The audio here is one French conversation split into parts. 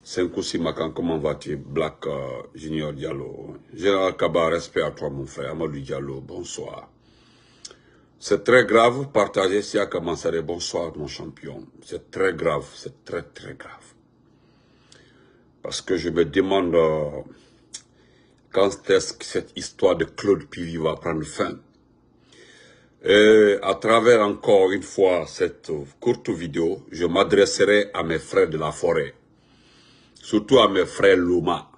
Senkoussi Makan, comment vas-tu? Black Junior Diallo. Général Kaba, respect à toi mon frère. Amadou Diallo, bonsoir. C'est très grave, partager Siaka Mansare, bonsoir mon champion. C'est très grave, c'est très très grave. Parce que je me demande quand est-ce que cette histoire de Claude Pivy va prendre fin. Et à travers encore une fois cette courte vidéo, je m'adresserai à mes frères de la forêt. Surtout à mes frères Loma.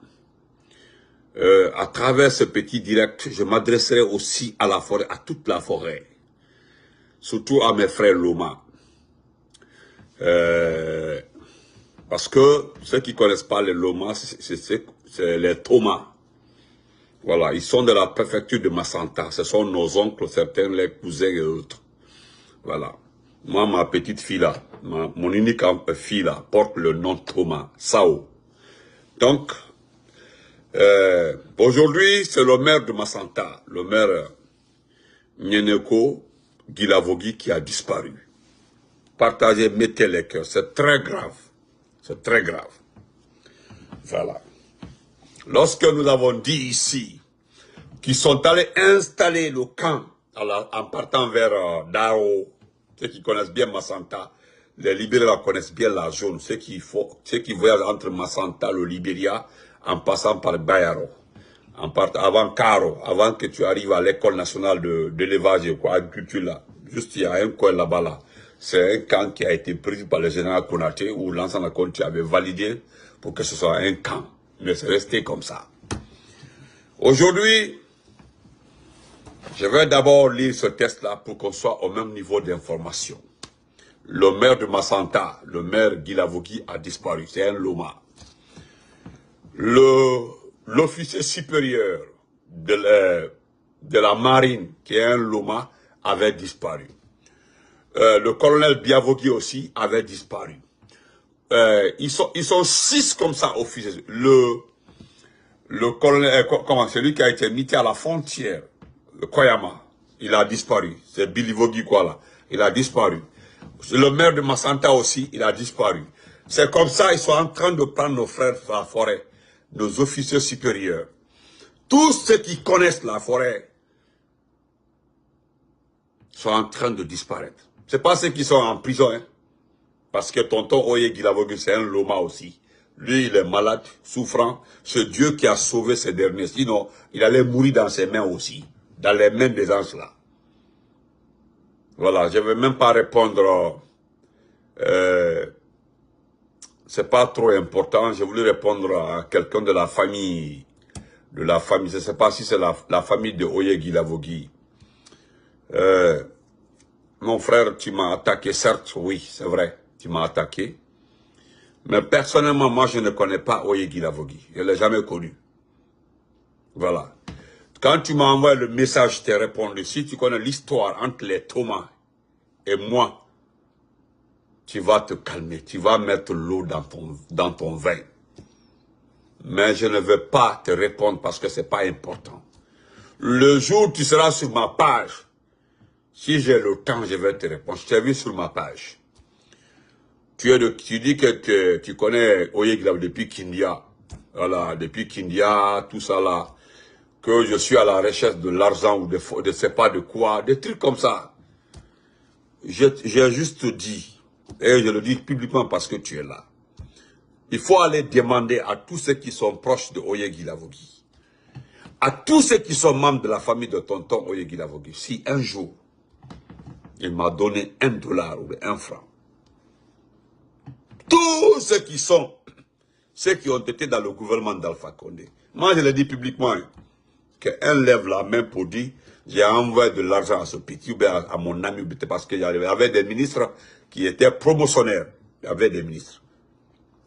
À travers ce petit direct, je m'adresserai aussi à la forêt, à toute la forêt. Surtout à mes frères Loma. Parce que ceux qui ne connaissent pas les Loma, c'est les Thomas. Voilà, ils sont de la préfecture de Massanta. Ce sont nos oncles, certains, les cousins et autres. Voilà. Moi, ma petite fille là, mon unique fille là, porte le nom Thomas, Sao. Donc, aujourd'hui, c'est le maire de Massanta, le maire Nyeneko Guilavogui qui a disparu. Partagez, mettez les cœurs, c'est très grave. C'est très grave. Voilà. Lorsque nous avons dit ici qu'ils sont allés installer le camp en partant vers Dao, ceux qui connaissent bien Massanta, les Libériens connaissent bien la zone, ceux qui voyagent entre Massanta, le Libéria, en passant par Bayaro, avant Caro, avant que tu arrives à l'école nationale d'élevage et agriculture là, juste il y a un coin là-bas là. C'est un camp qui a été pris par le général Konaté où l'ensemble Conti avait validé pour que ce soit un camp. Mais c'est resté comme ça. Aujourd'hui, je vais d'abord lire ce texte-là pour qu'on soit au même niveau d'information. Le maire de Massanta, le maire Guilavogui a disparu. C'est un Loma. L'officier supérieur de la marine, qui est un Loma, avait disparu. Le colonel Biavogui aussi avait disparu. Ils sont 6 comme ça officiers. Le colonel, celui qui a été mis à la frontière, le Koyama, il a disparu. C'est Bilivogui quoi là, il a disparu. Le maire de Massanta aussi, il a disparu. C'est comme ça, ils sont en train de prendre nos frères de la forêt, nos officiers supérieurs. Tous ceux qui connaissent la forêt sont en train de disparaître. C'est pas ceux qui sont en prison, hein. Parce que tonton Oye Guilavogui, c'est un Loma aussi. Lui, il est malade, souffrant. C'est Dieu qui a sauvé ces derniers. Sinon, il allait mourir dans ses mains aussi. Dans les mains des anges là. Voilà, je ne vais même pas répondre. C'est pas trop important. Je voulais répondre à quelqu'un de la famille. Je ne sais pas si c'est la famille de Oye Guilavogui. Mon frère, tu m'as attaqué, certes, oui, c'est vrai. Tu m'as attaqué. Mais personnellement, moi, je ne connais pas Oye Guilavogui. Je ne l'ai jamais connu. Voilà. Quand tu m'as envoyé le message, je t'ai répondu. Si tu connais l'histoire entre les Thomas et moi, tu vas te calmer. Tu vas mettre l'eau dans ton vin. Mais je ne veux pas te répondre parce que ce n'est pas important. Le jour où tu seras sur ma page, si j'ai le temps, je vais te répondre. Je t'ai vu sur ma page. Tu dis que tu connais Oye Guilavogui depuis Kindia. Voilà, depuis Kindia, tout ça là. Que je suis à la recherche de l'argent ou de ne sais pas de quoi. Des trucs comme ça. J'ai juste dit, et je le dis publiquement parce que tu es là. Il faut aller demander à tous ceux qui sont proches de Oye Guilavogui, à tous ceux qui sont membres de la famille de tonton Oye Guilavogui, si un jour, il m'a donné $1 ou $1. Tous ceux qui ont été dans le gouvernement d'Alpha Condé. Moi, je le dis publiquement, hein, qu'un lève la main pour dire, j'ai envoyé de l'argent à ce petit, ou bien à mon ami, parce qu'il y avait des ministres qui étaient promotionnaires. Il y avait des ministres.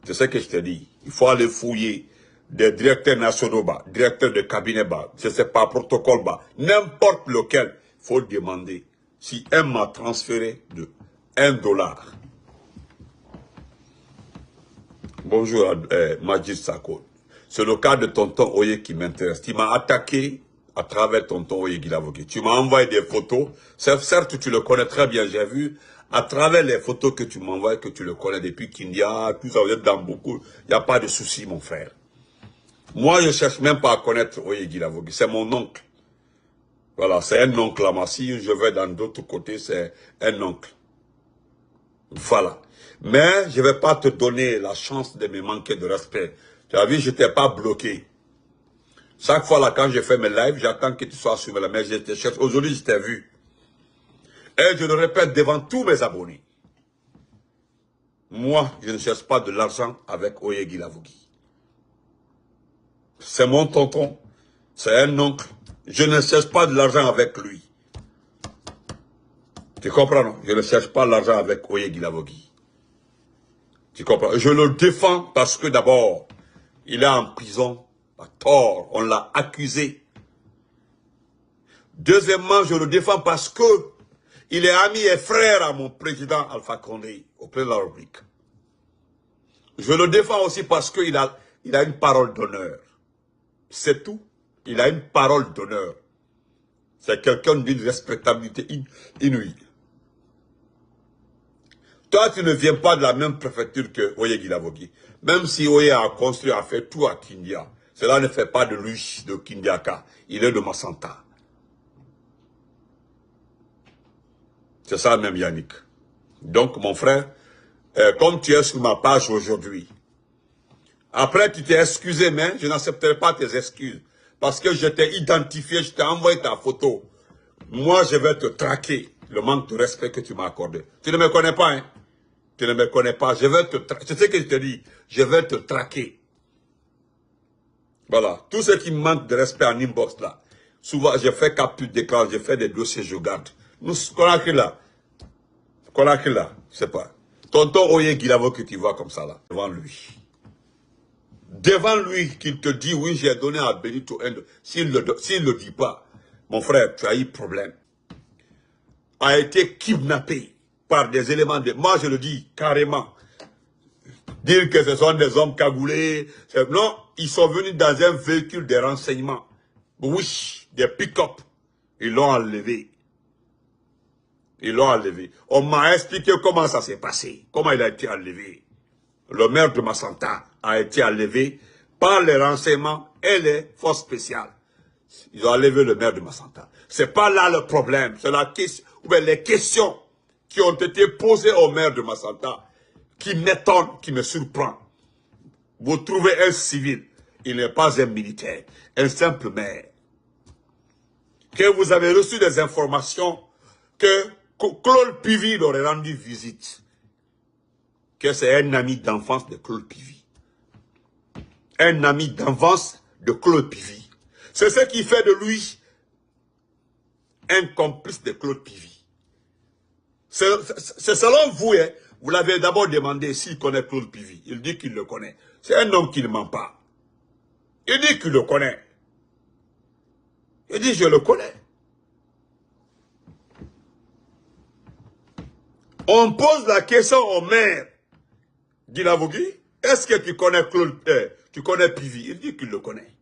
C'est ce que je te dis. Il faut aller fouiller des directeurs nationaux bas, directeurs de cabinet bas, je ne sais pas, protocole bas, n'importe lequel. Il faut demander si un m'a transféré de $1. Bonjour Majid Sako. C'est le cas de tonton Oye qui m'intéresse. Il m'a attaqué à travers tonton Oyegui Lavogui. Tu m'as envoyé des photos. Certes, tu le connais très bien, j'ai vu. À travers les photos que tu m'envoies, que tu le connais depuis Kindia, tout ça, vous êtes dans beaucoup. Il n'y a pas de souci, mon frère. Moi, je ne cherche même pas à connaître Oyegui Lavogui. C'est mon oncle. Voilà, c'est un oncle là. Si je vais dans d'autres côtés, c'est un oncle. Voilà. Mais je ne vais pas te donner la chance de me manquer de respect. Tu as vu, je n'étais pas bloqué. Chaque fois là, quand je fais mes lives, j'attends que tu sois sur la main. Je te cherche. Aujourd'hui, je t'ai vu. Et je le répète devant tous mes abonnés. Moi, je ne cherche pas de l'argent avec Oyegui Lavogui. C'est mon tonton. C'est un oncle. Je ne cherche pas de l'argent avec lui. Tu comprends, non? Je ne cherche pas l'argent avec Oyegui Lavogui. Tu comprends? Je le défends parce que d'abord, il est en prison à tort. On l'a accusé. Deuxièmement, je le défends parce que il est ami et frère à mon président Alpha Condé, au président de la République. Je le défends aussi parce qu'il a une parole d'honneur. C'est tout. Il a une parole d'honneur. C'est quelqu'un d'une respectabilité inouïe. Toi, tu ne viens pas de la même préfecture que Oyegui Lavogui. Même si Oye a construit, a fait tout à Kindia. Cela ne fait pas de lui, de Kindiaka. Il est de Massanta. C'est ça même, Yannick. Donc, mon frère, comme tu es sur ma page aujourd'hui, après tu t'es excusé, mais je n'accepterai pas tes excuses. Parce que je t'ai identifié, je t'ai envoyé ta photo. Moi, je vais te traquer le manque de respect que tu m'as accordé. Tu ne me connais pas, hein? Tu ne me connais pas. Je vais te traquer. C'est ce que je te dis. Je vais te traquer. Voilà. Tout ce qui me manque de respect en inbox là. Souvent, je fais capture d'écran, je fais des dossiers, je garde. Nous, Conakry là. Conakry là. Je sais pas. Tonton Oyegui Lavogui que tu vois comme ça là. Devant lui. Devant lui, qu'il te dit, oui, j'ai donné à Benito Endo. S'il le dit pas, mon frère, tu as eu problème. A été kidnappé par des éléments de... Moi, je le dis carrément. Dire que ce sont des hommes cagoulés. Non, ils sont venus dans un véhicule de renseignement. Oui, des pick-up. Ils l'ont enlevé. Ils l'ont enlevé. On m'a expliqué comment ça s'est passé. Comment il a été enlevé. Le maire de Massanta a été enlevé par les renseignements et les forces spéciales. Ils ont enlevé le maire de Massanta. C'est pas là le problème. C'est la question, ou bien les questions qui ont été posées au maire de Massanta qui m'étonnent, qui me surprend. Vous trouvez un civil, il n'est pas un militaire, un simple maire. Que vous avez reçu des informations que Claude Pivy leur aurait rendu visite. Que c'est un ami d'enfance de Claude Pivy. Un ami d'enfance de Claude Pivy. C'est ce qui fait de lui un complice de Claude Pivy. C'est selon vous, hein, vous l'avez d'abord demandé s'il connaît Claude Pivy. Il dit qu'il le connaît. C'est un homme qui ne ment pas. Il dit qu'il le connaît. Il dit je le connais. On pose la question au maire Guy Lavogui. Est-ce que tu connais tu connais Pivy? Il dit qu'il le connaît.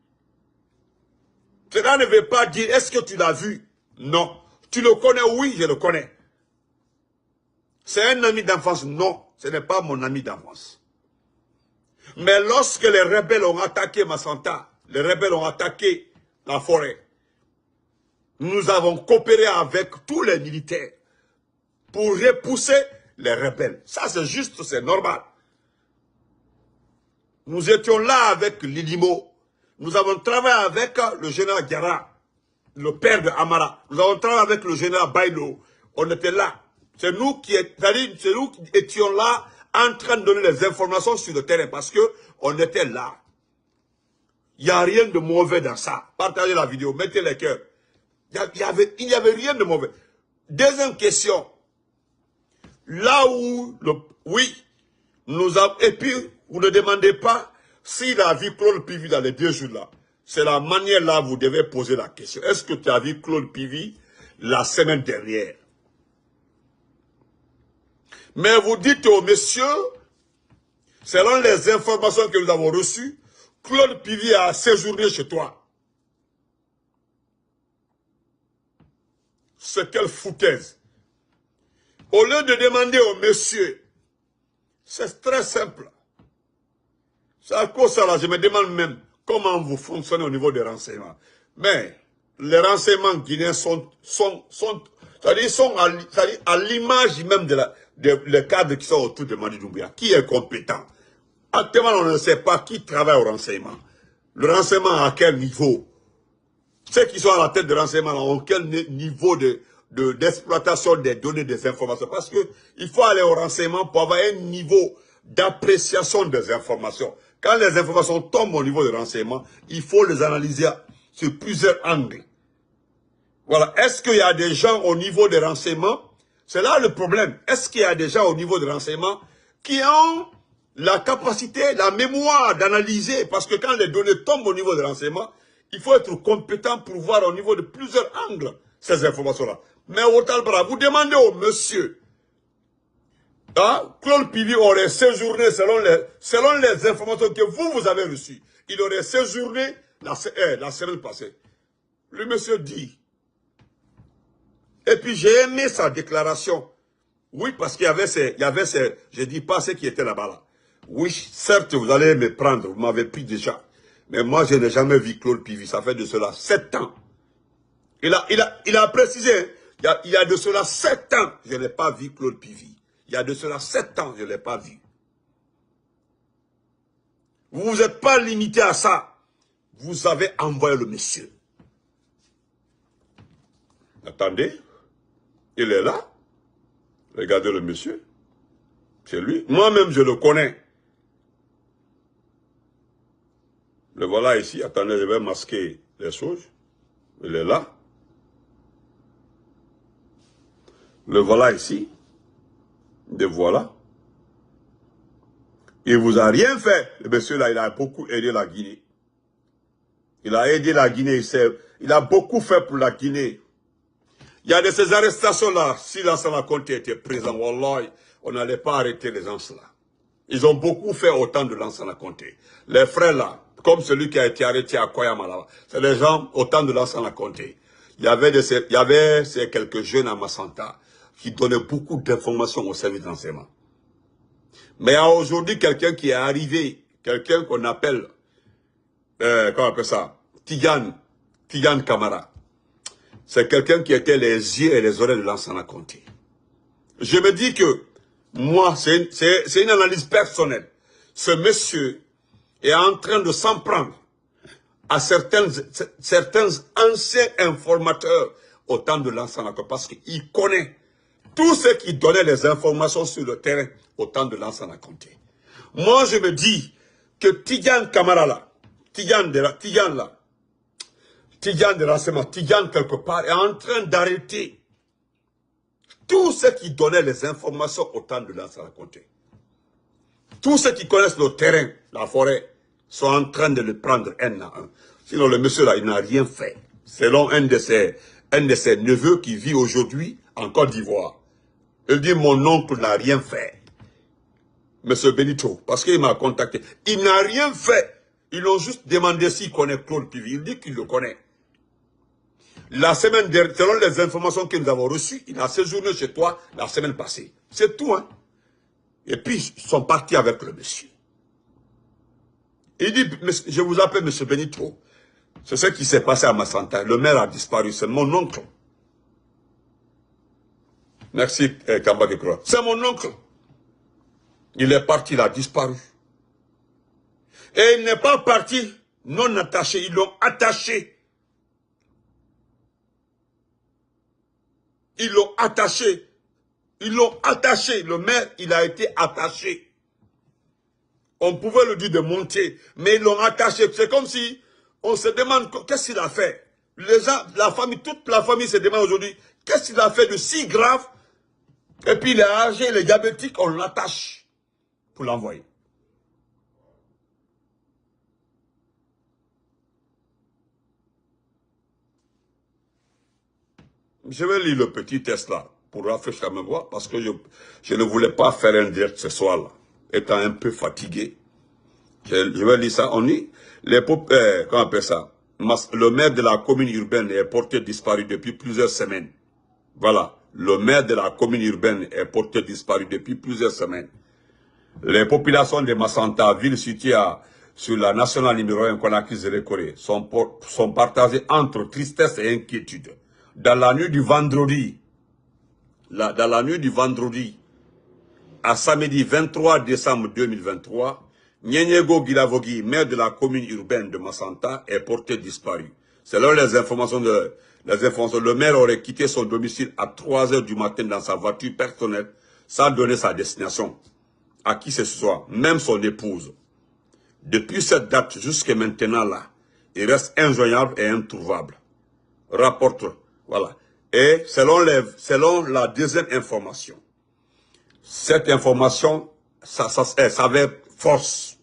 Cela ne veut pas dire, est-ce que tu l'as vu? Non. Tu le connais? Oui, je le connais. C'est un ami d'enfance? Non, ce n'est pas mon ami d'enfance. Mais lorsque les rebelles ont attaqué Massanta, les rebelles ont attaqué la forêt, nous avons coopéré avec tous les militaires pour repousser les rebelles. Ça, c'est juste, c'est normal. Nous étions là avec Lilimo. Nous avons travaillé avec le général Diarra, le père de Amara. Nous avons travaillé avec le général Bailo. On était là. C'est nous qui étions là en train de donner les informations sur le terrain parce que on était là. Il n'y a rien de mauvais dans ça. Partagez la vidéo, mettez les cœurs. Il n'y avait rien de mauvais. Deuxième question. Là où, oui, et puis, vous ne demandez pas s'il a vu Claude Pivy dans les 2 jours là. C'est la manière là où vous devez poser la question. Est-ce que tu as vu Claude Pivy la semaine dernière? Mais vous dites au monsieur, selon les informations que nous avons reçues, Claude Pivy a séjourné chez toi. C'est quelle foutaise. Au lieu de demander au monsieur, c'est très simple. C'est à cause de ça, là, je me demande même comment vous fonctionnez au niveau des renseignements. Mais les renseignements guinéens sont à l'image même les cadres qui sont autour de Madi Doumbouya. Qui est compétent? Actuellement, on ne sait pas qui travaille au renseignement. Le renseignement à quel niveau? Ceux qui sont à la tête de renseignement ont quel niveau d'exploitation des données, des informations? Parce que il faut aller au renseignement pour avoir un niveau d'appréciation des informations. Quand les informations tombent au niveau du renseignement, il faut les analyser sur plusieurs angles. Voilà. Est-ce qu'il y a des gens au niveau des renseignements? C'est là le problème. Est-ce qu'il y a des gens au niveau des renseignements qui ont la capacité, la mémoire d'analyser? Parce que quand les données tombent au niveau des renseignements, il faut être compétent pour voir au niveau de plusieurs angles ces informations-là. Mais au Talbara, vous demandez au monsieur, Claude Pivi aurait séjourné selon les informations que vous avez reçues. Il aurait séjourné la semaine passée. Le monsieur dit. Et puis j'ai aimé sa déclaration. Oui, parce qu'il y avait je dis pas ceux qui étaient là-bas là. Oui, certes, vous allez me prendre, vous m'avez pris déjà. Mais moi, je n'ai jamais vu Claude Pivi. Ça fait de cela 7 ans. Il a précisé, il y a de cela 7 ans, je n'ai pas vu Claude Pivi. Il y a de cela 7 ans, je ne l'ai pas vu. Vous ne vous êtes pas limité à ça. Vous avez envoyé le monsieur. Attendez. Il est là. Regardez le monsieur. C'est lui. Moi-même, je le connais. Le voilà ici. Attendez, je vais masquer les choses. Il est là. Le voilà ici. Le voilà. Il ne vous a rien fait. Le monsieur là, il a beaucoup aidé la Guinée. Il a aidé la Guinée. Il a beaucoup fait pour la Guinée. Il y a de ces arrestations-là. Si Lansana Conté était présent, Wallah, on n'allait pas arrêter les gens là. Ils ont beaucoup fait autant de Lansana Conté. Les frères là, comme celui qui a été arrêté à Koyama là, c'est les gens autant de Lansana Conté. Il y avait ces quelques jeunes à Massanta qui donnaient beaucoup d'informations au service d'enseignement. Mais il y a aujourd'hui quelqu'un qui est arrivé, quelqu'un qu'on appelle, comment on appelle ça, Tidiane Camara. C'est quelqu'un qui était les yeux et les oreilles de Lansana Conté. Je me dis que, moi, c'est une analyse personnelle. Ce monsieur est en train de s'en prendre à certains anciens informateurs au temps de Lansana Conté, parce qu'il connaît tous ceux qui donnaient les informations sur le terrain au temps de Lansana Conté. Moi, je me dis que Tidiane Camara là, Tidiane de renseignement, Tidiane quelque part, est en train d'arrêter tous ceux qui donnaient les informations au temps de Lansana Conté. Tous ceux qui connaissent le terrain, la forêt, sont en train de le prendre un à un. Sinon, le monsieur là, il n'a rien fait. Selon un de ses neveux qui vit aujourd'hui en Côte d'Ivoire. Il dit, mon oncle n'a rien fait. Monsieur Benito, parce qu'il m'a contacté. Il n'a rien fait. Ils l'ont juste demandé s'il connaît Claude Pivi. Il dit qu'il le connaît. La semaine dernière, selon les informations que nous avons reçues, il a séjourné chez toi la semaine passée. C'est tout, hein. Et puis, ils sont partis avec le monsieur. Il dit, je vous appelle monsieur Benito. C'est ce qui s'est passé à Massanta. Le maire a disparu. C'est mon oncle. Merci, Kamba Kekro. C'est mon oncle. Il est parti, il a disparu. Et il n'est pas parti non attaché. Ils l'ont attaché. Ils l'ont attaché. Ils l'ont attaché. Le maire, il a été attaché. On pouvait le dire de monter, mais ils l'ont attaché. C'est comme si on se demande qu'est-ce qu'il a fait. Les gens, la famille, toute la famille se demande aujourd'hui qu'est-ce qu'il a fait de si grave. Et puis il est âgé, il est diabétique, on l'attache pour l'envoyer. Je vais lire le petit test là, pour rafraîchir ma voix, parce que je ne voulais pas faire un direct ce soir là, étant un peu fatigué. Je vais lire ça. On dit, comment on appelle ça? Le maire de la commune urbaine est porté disparu depuis plusieurs semaines. Voilà. Le maire de la commune urbaine est porté disparu depuis plusieurs semaines. Les populations de Massanta, ville située sur la nationale numéro 1 Conakry-Zélékoré, sont partagées entre tristesse et inquiétude. Dans la nuit du vendredi, à samedi 23 décembre 2023, Nyenyego Gilavogi, maire de la commune urbaine de Massanta, est porté disparu. Selon les informations, le maire aurait quitté son domicile à 3 h du matin dans sa voiture personnelle sans donner sa destination à qui que ce soit, même son épouse. Depuis cette date jusqu'à maintenant là, il reste injoignable et introuvable. Rapporte, voilà. Et selon la deuxième information, cette information, ça s'avère force.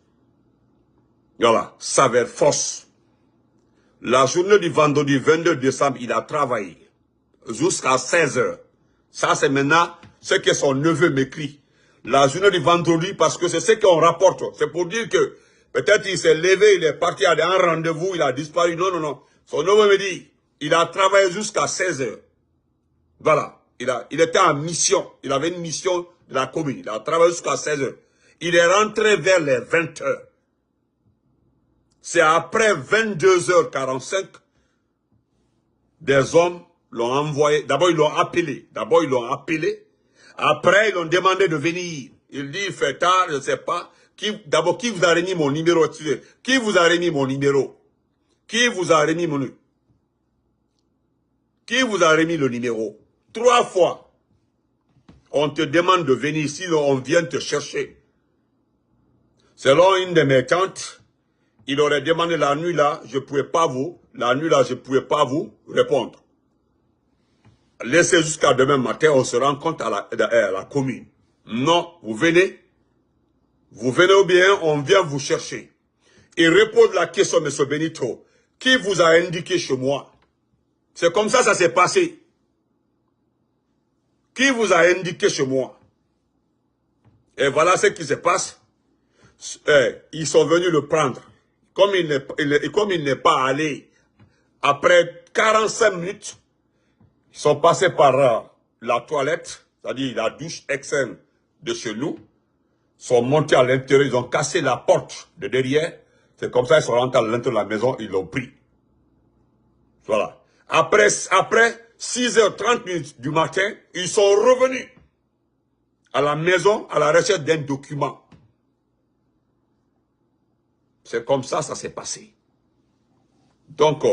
Voilà, s'avère force. La journée du vendredi 22 décembre, il a travaillé jusqu'à 16 h. Ça, c'est maintenant ce que son neveu m'écrit. La journée du vendredi, parce que c'est ce qu'on rapporte. C'est pour dire que peut-être il s'est levé, il est parti à un rendez-vous, il a disparu. Non, non, non. Son neveu me dit, il a travaillé jusqu'à 16 h. Voilà. Il était en mission. Il avait une mission de la commune. Il a travaillé jusqu'à 16 h. Il est rentré vers les 20 h. C'est après 22 h 45, des hommes l'ont envoyé. D'abord, ils l'ont appelé. Après, ils ont demandé de venir. Il dit, il fait tard, je ne sais pas. D'abord, qui vous a remis mon numéro? Qui vous a remis mon numéro? Qui vous a remis mon numéro? Qui vous a remis le numéro? 3 fois. On te demande de venir, sinon on vient te chercher. Selon une de mes tantes, il aurait demandé la nuit là, je ne pouvais pas vous répondre. Laissez jusqu'à demain matin, on se rencontre à la commune. Non, vous venez ou bien on vient vous chercher. Il repose la question, M. Benito, qui vous a indiqué chez moi? C'est comme ça s'est passé. Qui vous a indiqué chez moi? Et voilà ce qui se passe. Ils sont venus le prendre. Comme il n'est pas allé, après 45 minutes, ils sont passés par la toilette, c'est-à-dire la douche externe de chez nous, sont montés à l'intérieur, ils ont cassé la porte de derrière. C'est comme ça qu'ils sont rentrés à l'intérieur de la maison, ils l'ont pris. Voilà. Après 6 h 30 minutes du matin, ils sont revenus à la maison à la recherche d'un document. C'est comme ça s'est passé. Donc,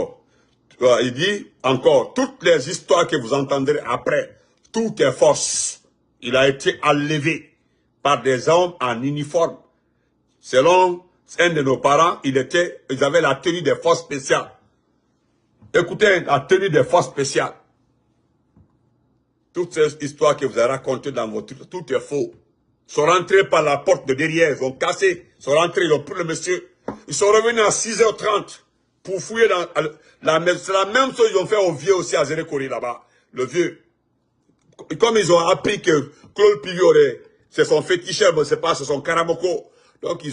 il dit encore, toutes les histoires que vous entendrez après, tout est fausse. Il a été enlevé par des hommes en uniforme. Selon un de nos parents, ils avaient la tenue des forces spéciales. Écoutez, la tenue des forces spéciales. Toutes ces histoires que vous avez racontées dans votre truc, tout est faux. Ils sont rentrés par la porte de derrière, ils ont cassé, ils sont rentrés, ils ont pris le monsieur. Ils sont revenus à 6 h 30 pour fouiller dans la maison. C'est la même chose qu'ils ont fait au vieux aussi à Zélékoré là-bas. Le vieux. Comme ils ont appris que Claude Pivot, c'est son féticheur, mais c'est pas, c'est son karamoko. Donc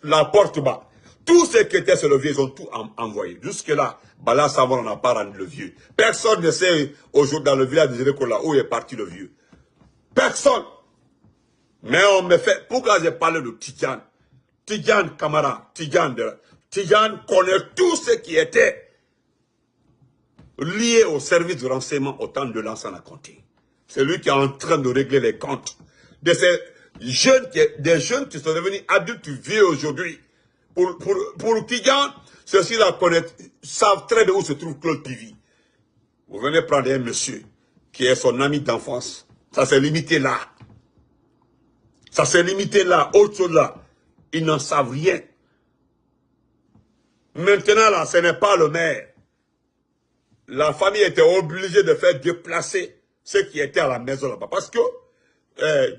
la porte bas. Tout ce qui était sur le vieux, ils ont tout envoyé. Jusque-là, Bala Savon n'a pas rendu le vieux. Personne ne sait aujourd'hui dans le village de Zélékoré où est parti le vieux. Personne. Mais on me fait, pourquoi j'ai parlé de Tidjane? Tidjane Kamara, Tidjane connaît tout ce qui était lié au service de renseignement au temps de l'ancien Conté. C'est lui qui est en train de régler les comptes de ces jeunes, des jeunes qui sont devenus adultes vieux aujourd'hui. Pour Tidjane, ceux-ci-là savent très bien où se trouve Claude Pivi. Vous venez prendre un monsieur qui est son ami d'enfance. Ça s'est limité là. Ça s'est limité là, autre chose là. Ils n'en savent rien. Maintenant là, ce n'est pas le maire. La famille était obligée de faire déplacer ceux qui étaient à la maison là-bas. Parce que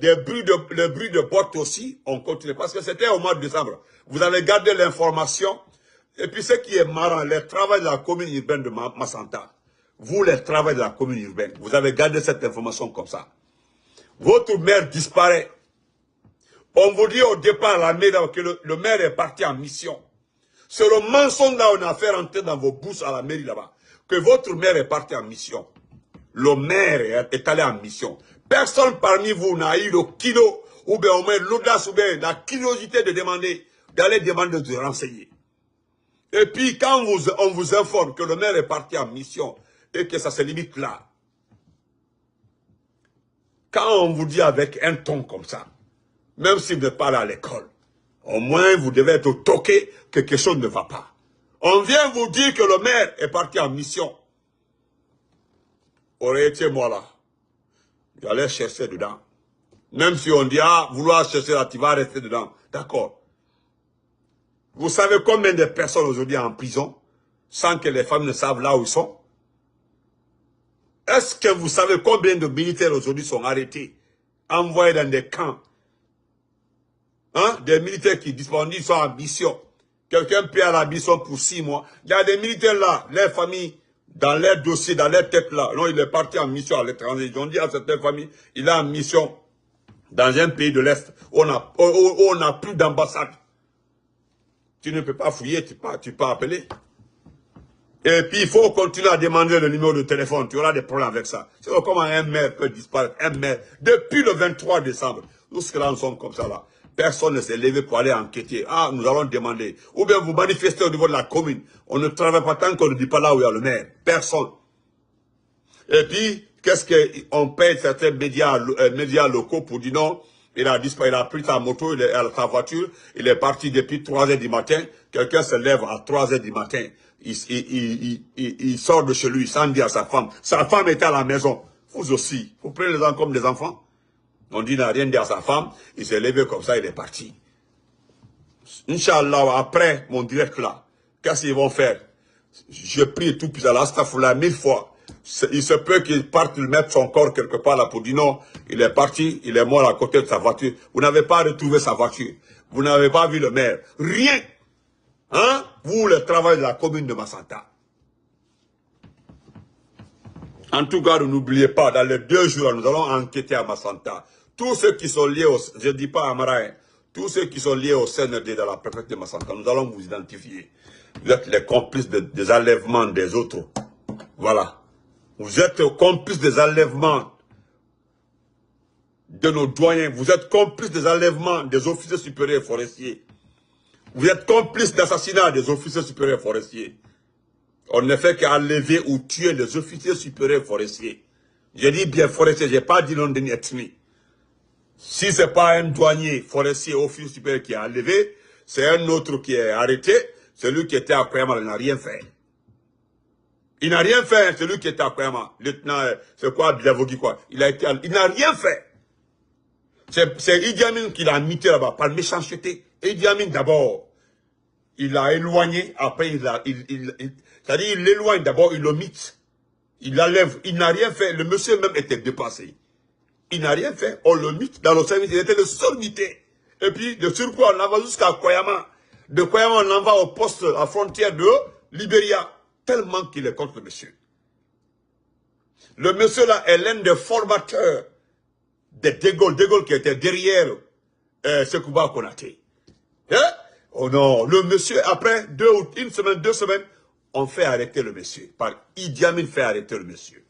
les bruits de bottes aussi ont continué. Parce que c'était au mois de décembre. Vous avez gardé l'information. Et puis ce qui est marrant, les travaux de la commune urbaine de Massanta. Vous, les travaux de la commune urbaine, vous avez gardé cette information comme ça. Votre maire disparaît. On vous dit au départ à la mairie que le maire est parti en mission. C'est le mensonge là on a fait rentrer dans vos bouches à la mairie là-bas. Que votre maire est parti en mission. le maire est allé en mission. Personne parmi vous n'a eu le kilo, ou bien au moins l'audace, ou bien la curiosité de demander, d'aller demander de renseigner. Et puis, quand on vous informe que le maire est parti en mission, et que ça se limite là, quand on vous dit avec un ton comme ça, même si vous n'êtes pas là à l'école, au moins vous devez être toqué que quelque chose ne va pas. On vient vous dire que le maire est parti en mission. Aurait été moi là. J'allais chercher dedans. Même si on dit, ah, vouloir chercher là, tu vas rester dedans. D'accord. Vous savez combien de personnes aujourd'hui en prison, sans que les femmes ne savent là où ils sont? Est-ce que vous savez combien de militaires aujourd'hui sont arrêtés, envoyés dans des camps? Hein? Des militaires qui disent sont en mission. Quelqu'un paie à la mission pour 6 mois. Il y a des militaires là, les familles, dans leur dossier, dans leur tête là. Non, il est parti en mission à l'étranger. Ils ont dit à certaines familles, il est en mission dans un pays de l'Est où on n'a plus d'ambassade. Tu ne peux pas fouiller, tu peux appeler. Et puis il faut continuer à demander le numéro de téléphone. Tu auras des problèmes avec ça. C'est comment un maire peut disparaître. Un maire, depuis le 23 décembre, jusque-là, nous sommes comme ça là. Personne ne s'est levé pour aller enquêter. Ah, nous allons demander. Ou bien vous manifestez au niveau de la commune. On ne travaille pas tant qu'on ne dit pas là où il y a le maire. Personne. Et puis, qu'est-ce qu'on paye certains médias locaux pour dire non, il a disparu, il a pris sa moto, sa voiture, il est parti depuis 3 h du matin. Quelqu'un se lève à 3 h du matin. Il sort de chez lui sans dire à sa femme. Sa femme était à la maison. Vous aussi. Vous prenez les gens comme des enfants. On dit, il n'a rien dit à sa femme. Il s'est levé comme ça, il est parti. Inch'Allah, après mon direct là, qu'est-ce qu'ils vont faire? Je prie tout puissant, l'Astaghfirullah 1000 fois. Il se peut qu'il parte mettre son corps quelque part là pour dire non, il est parti, il est mort à côté de sa voiture. Vous n'avez pas retrouvé sa voiture. Vous n'avez pas vu le maire. Rien. Hein? Vous, le travail de la commune de Massanta. En tout cas, n'oubliez pas, dans les 2 jours, nous allons enquêter à Massanta. Tous ceux qui sont liés je ne dis pas à Maraï, tous ceux qui sont liés au CND dans la préfecture de Massanta, nous allons vous identifier. Vous êtes les complices des enlèvements des autres. Voilà. Vous êtes complices des enlèvements de nos doyens. Vous êtes complices des enlèvements des officiers supérieurs forestiers. Vous êtes complices d'assassinat des officiers supérieurs forestiers. On ne fait qu'enlever ou tuer les officiers supérieurs forestiers. Je dis bien forestier, je n'ai pas dit non d'une ethnie. Si ce n'est pas un douanier forestier officier supérieur qui est enlevé, c'est un autre qui est arrêté. Celui qui était à Koyama, il n'a rien fait. Il n'a rien fait, celui qui était à Koyama. Lieutenant, c'est quoi, Bilavogui quoi. Il n'a rien fait. C'est Idi Amin qui l'a mité là-bas, par méchanceté. Idi Amin d'abord, il l'a éloigné, après c'est-à-dire il l'éloigne d'abord, il le mite. Il l'enlève, il n'a rien fait. Le monsieur même était dépassé. Il n'a rien fait, on le mite dans le service, il était le seul mité. Et puis, de surcroît, on l'envoie jusqu'à Koyama. De Koyama, on l'envoie au poste à frontière de Libéria. Tellement qu'il est contre le monsieur. Le monsieur là est l'un des formateurs de De Gaulle qui était derrière Sekouba Konaté. Hein? Oh non, le monsieur, après 1 semaine, 2 semaines, on fait arrêter le monsieur. Par Idi Amin fait arrêter le monsieur.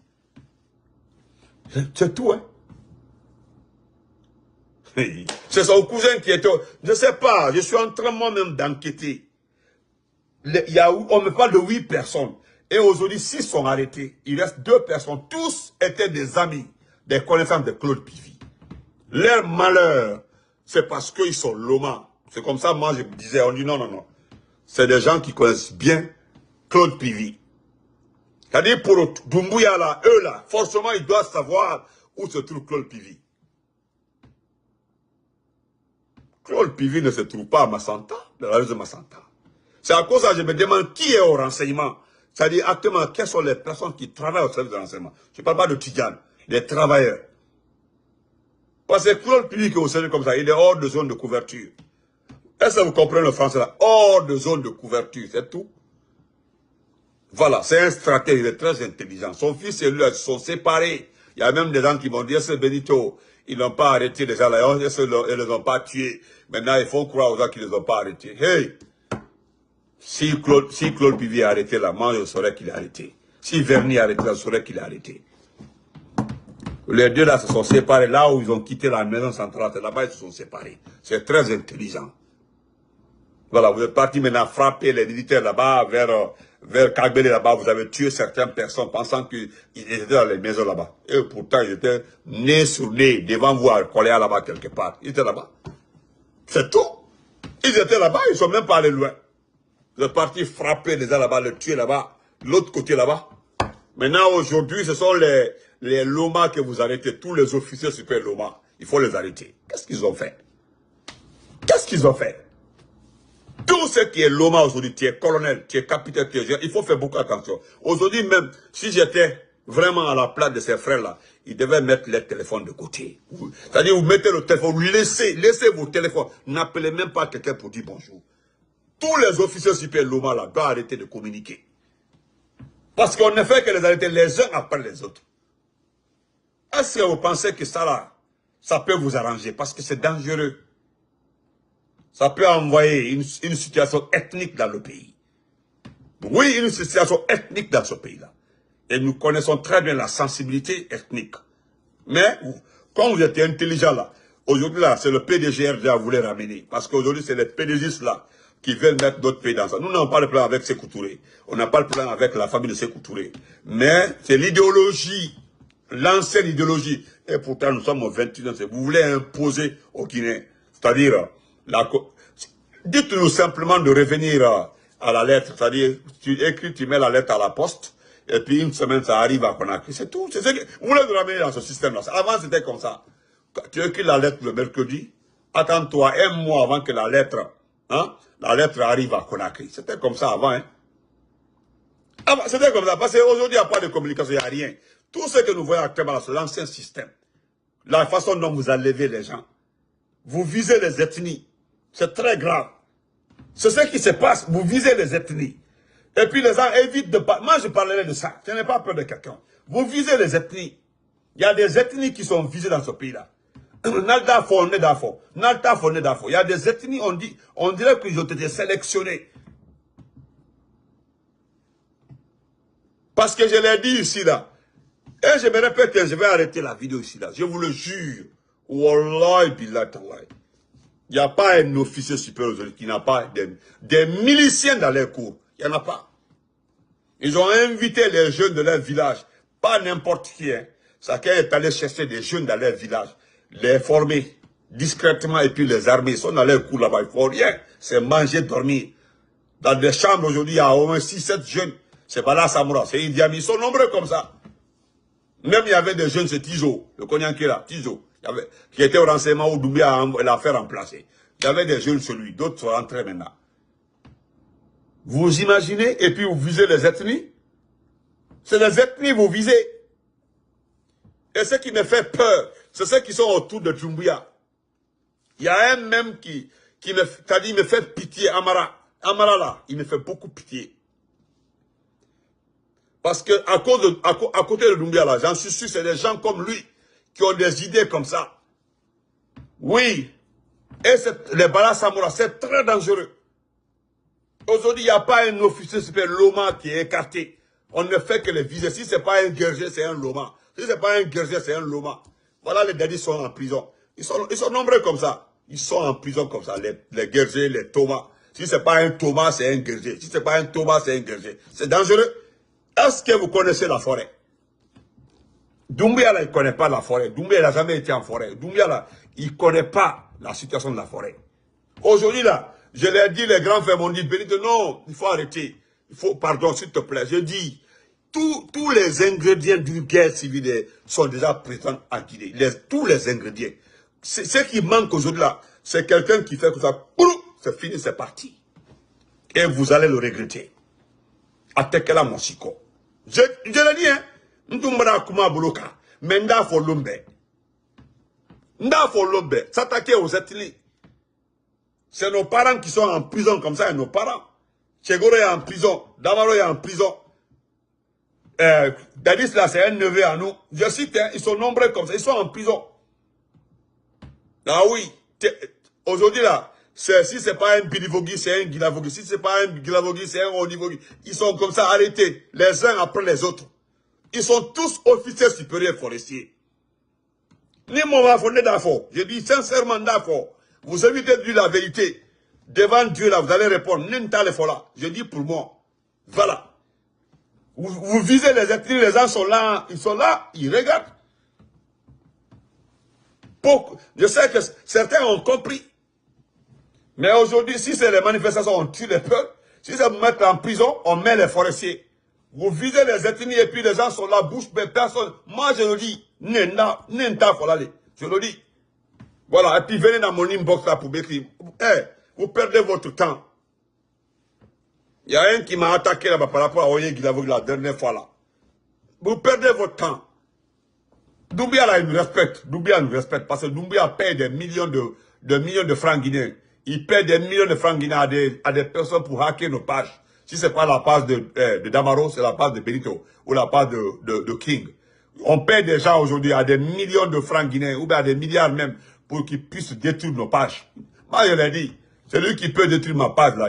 C'est tout, hein? C'est son cousin qui était... Je ne sais pas, je suis en train moi-même d'enquêter. On me parle de 8 personnes. Et aujourd'hui, 6 sont arrêtés. Il reste 2 personnes. Tous étaient des amis, des connaissances de Claude Pivy. Leur malheur, c'est parce qu'ils sont lomas. C'est comme ça, moi, je me disais, on dit non, non, non. C'est des gens qui connaissent bien Claude Pivy. C'est-à-dire, pour Doumbouya, là, eux, là, forcément, ils doivent savoir où se trouve Claude Pivy. Claude Pivy ne se trouve pas à Massanta, dans la rue de Massanta. C'est à cause de ça que je me demande qui est au renseignement. C'est-à-dire, actuellement, quelles sont les personnes qui travaillent au service de renseignement. Je ne parle pas de Tidjane, des travailleurs. Parce que Claude Pivy, que vous savez comme ça, il est hors de zone de couverture. Est-ce que vous comprenez le français là? Hors de zone de couverture, c'est tout. Voilà, c'est un stratège, il est très intelligent. Son fils et lui sont séparés. Il y a même des gens qui m'ont dit, est-ce que Benito, ils n'ont pas arrêté les gens là, est-ce qu'ils ne les ont pas tués? Maintenant, il faut croire aux gens qui ne les ont pas arrêtés. Hey! Si Claude Pivy est arrêté là, moi je saurais qu'il est arrêté. Si Verny est arrêté là, je saurais qu'il est arrêté. Les deux là se sont séparés. Là où ils ont quitté la maison centrale, c'est là-bas ils se sont séparés. C'est très intelligent. Voilà, vous êtes partis maintenant frapper les militaires là-bas, vers Kagbele là-bas. Vous avez tué certaines personnes pensant qu'ils étaient dans les maisons là-bas. Et pourtant, ils étaient nez sur nez devant vous à coller là-bas quelque part. Ils étaient là-bas. C'est tout. Ils étaient là-bas, ils ne sont même pas allés loin. Vous êtes partis frapper les gens là-bas, les tuer là-bas, l'autre côté là-bas. Maintenant, aujourd'hui, ce sont les Loma que vous arrêtez, tous les officiers super Loma. Il faut les arrêter. Qu'est-ce qu'ils ont fait? Qu'est-ce qu'ils ont fait? Tout ce qui est Loma aujourd'hui, tu es colonel, tu es capitaine, tu es général, il faut faire beaucoup attention. Aujourd'hui même, si j'étais vraiment à la place de ces frères-là, ils devaient mettre les téléphones de côté. C'est-à-dire, vous mettez le téléphone, vous laissez vos téléphones. N'appelez même pas quelqu'un pour dire bonjour. Tous les officiers super Loma là doivent arrêter de communiquer. Parce qu'on ne fait que les arrêter les uns après les autres. Est-ce que vous pensez que ça là, ça peut vous arranger? Parce que c'est dangereux. Ça peut envoyer une situation ethnique dans le pays. Oui, une situation ethnique dans ce pays-là. Et nous connaissons très bien la sensibilité ethnique. Mais, quand vous êtes intelligent là, aujourd'hui là, c'est le PDG à vous les ramener. Parce qu'aujourd'hui, c'est les PDG là qui veulent mettre d'autres pays dans ça. Nous n'avons pas le problème avec Sékou Touré. On n'a pas le problème avec la famille de Sékou Touré. Mais c'est l'idéologie, l'ancienne idéologie. Et pourtant, nous sommes au 21e siècle. Vous voulez imposer aux Guinéens. C'est-à-dire, dites-nous simplement de revenir à la lettre. C'est-à-dire, tu écris, tu mets la lettre à la poste. Et puis une semaine, ça arrive à Conakry. C'est tout. C'est ce que vous voulez nous ramener dans ce système-là. Avant, c'était comme ça. Tu écris la lettre le mercredi. Attends-toi un mois avant que la lettre arrive à Conakry. C'était comme ça avant. Hein. C'était comme ça. Parce qu'aujourd'hui, il n'y a pas de communication, il n'y a rien. Tout ce que nous voyons actuellement, c'est l'ancien système. La façon dont vous enlevez les gens. Vous visez les ethnies. C'est très grave. C'est ce qui se passe. Vous visez les ethnies. Et puis les gens évitent de parler. Moi, je parlerai de ça. Je n'ai pas peur de quelqu'un. Vous visez les ethnies. Il y a des ethnies qui sont visées dans ce pays-là. Il y a des ethnies, on dirait qu'ils ont été sélectionnés. Parce que je l'ai dit ici, là. Et je me répète, je vais arrêter la vidéo ici, là. Je vous le jure. Wallahi billah tallahi. Il n'y a pas un officier supérieur aujourd'hui qui n'a pas des miliciens dans les cours. Il n'y en a pas. Ils ont invité les jeunes de leur village. Pas n'importe qui. Hein. Chacun est allé chercher des jeunes dans leur village. Les former discrètement et puis les armer. Ils sont dans leur cours là-bas. Il ne faut rien. C'est manger, dormir. Dans des chambres aujourd'hui, il y a au moins 6-7 jeunes. C'est pas là Samoura. C'est Idi Amin. Ils sont nombreux comme ça. Même il y avait des jeunes, c'est Tizo. Le Konyanké là. Tizo. Qui était au renseignement où Doumbia a l'affaire remplacée. Il y avait des jeunes sur lui, d'autres sont rentrés maintenant. Vous imaginez, et puis vous visez les ethnies. C'est les ethnies vous visez. Et ce qui me fait peur, c'est ceux qui sont autour de Doumbia. Il y a un même qui me fait pitié, Amara. Amara là, il me fait beaucoup pitié. Parce que à côté de Doumbia là, j'en suis sûr, c'est des gens comme lui qui ont des idées comme ça. Oui. Et les Bala Samoura, c'est très dangereux. Aujourd'hui, il n'y a pas un officier super Loma qui est écarté. On ne fait que les viser. Si ce n'est pas un guerrier, c'est un Loma. Si ce n'est pas un guerrier, c'est un Loma. Voilà, les dadis sont en prison. Ils sont nombreux comme ça. Ils sont en prison comme ça. Les guerriers, les Thomas. Si ce n'est pas un Thomas, c'est un guerrier. Si ce n'est pas un Thomas, c'est un guerrier. C'est dangereux. Est-ce que vous connaissez la forêt? Doumbia, là, il ne connaît pas la forêt. Doumbia, il n'a jamais été en forêt. Doumbia, là, il ne connaît pas la situation de la forêt. Aujourd'hui, là, je l'ai dit, les grands frères m'ont dit, Benito, non, il faut arrêter. Il faut, pardon, s'il te plaît. Je dis, tous les ingrédients d'une guerre civile sont déjà présents à Guinée. Tous les ingrédients. Ce qui manque aujourd'hui, là, c'est quelqu'un qui fait que ça, c'est fini, c'est parti. Et vous allez le regretter. Atekela Mosiko. Je l'ai dit, hein. Ndumbara kuma boloka. Mais nda fo lombe. Nda fo lombe. S'attaquer aux ethnies. C'est nos parents qui sont en prison comme ça, et nos parents. Chegoro est en prison. Damaro est en prison. Dadis là, c'est un neveu à nous. Je cite, hein, ils sont nombreux comme ça. Ils sont en prison. Ah oui. Aujourd'hui là, si c'est pas un Bilivogui, c'est un Guilavogui. Si c'est pas un Guilavogui, c'est un Onivogui. Ils sont comme ça arrêtés, les uns après les autres. Ils sont tous officiers supérieurs forestiers. Ni mon affonné d'affaires. Je dis sincèrement d'affaires. Vous évitez de dire la vérité. Devant Dieu, là, vous allez répondre. Je dis pour moi. Voilà. Vous visez les ethnies, les gens sont là, ils regardent. Je sais que certains ont compris. Mais aujourd'hui, si c'est les manifestations, on tue les peuples. Si c'est vous mettre en prison, on met les forestiers. Vous visez les ethnies et puis les gens sont là, bouche, mais personne. Moi, je le dis, je le dis. Voilà, et puis venez dans mon inbox là pour m'écrire. Vous perdez votre temps. Il y a un qui m'a attaqué là-bas par rapport à Oye Guilavogui la dernière fois là. Vous perdez votre temps. Doumbia là, il nous respecte. Doumbia nous respecte parce que Doumbia paye des millions de francs guinéens. Il paie des millions de francs guinéens à des personnes pour hacker nos pages. Si ce n'est pas la page de Damaro, c'est la page de Benito ou la page de King. On paie des gens aujourd'hui à des millions de francs guinéens ou bien à des milliards même pour qu'ils puissent détruire nos pages. Moi, je l'ai dit, c'est lui qui peut détruire ma page là.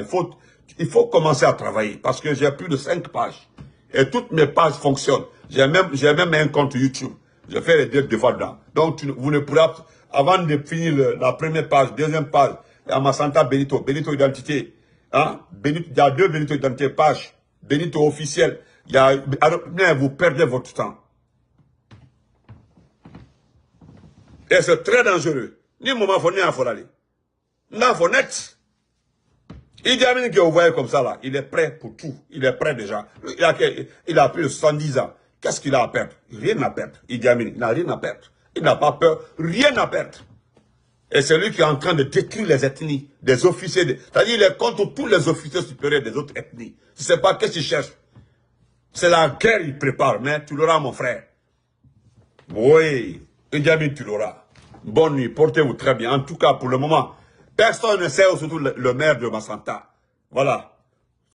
Il faut commencer à travailler parce que j'ai plus de 5 pages. Et toutes mes pages fonctionnent. J'ai même un compte YouTube. Je fais les devoirs dedans. Donc, vous ne pourrez, avant de finir la première page, deuxième page, Amasanta Benito, Benito Identité. Hein? Benito, il y a 2 Benito Identité pages. Benito officiel. Vous perdez votre temps. Et c'est très dangereux. Ni moment faut ni faut aller. Là, faut net. Idi Amin que vous voyez comme ça là, il est prêt pour tout. Il est prêt déjà. Il a plus de 70 ans. Qu'est-ce qu'il a à perdre? Rien à perdre. Idi Amin, il n'a rien à perdre. Il n'a pas peur. Rien à perdre. Et c'est lui qui est en train de détruire les ethnies, des officiers. C'est-à-dire qu'il est contre tous les officiers supérieurs des autres ethnies. Je ne sais pas qu'est-ce qu'il cherche. C'est la guerre qu'il prépare, mais tu l'auras, mon frère. Oui, Idi Amin, tu l'auras. Bonne nuit, portez-vous très bien. En tout cas, pour le moment, personne ne sait, surtout le maire de Massanta. Voilà.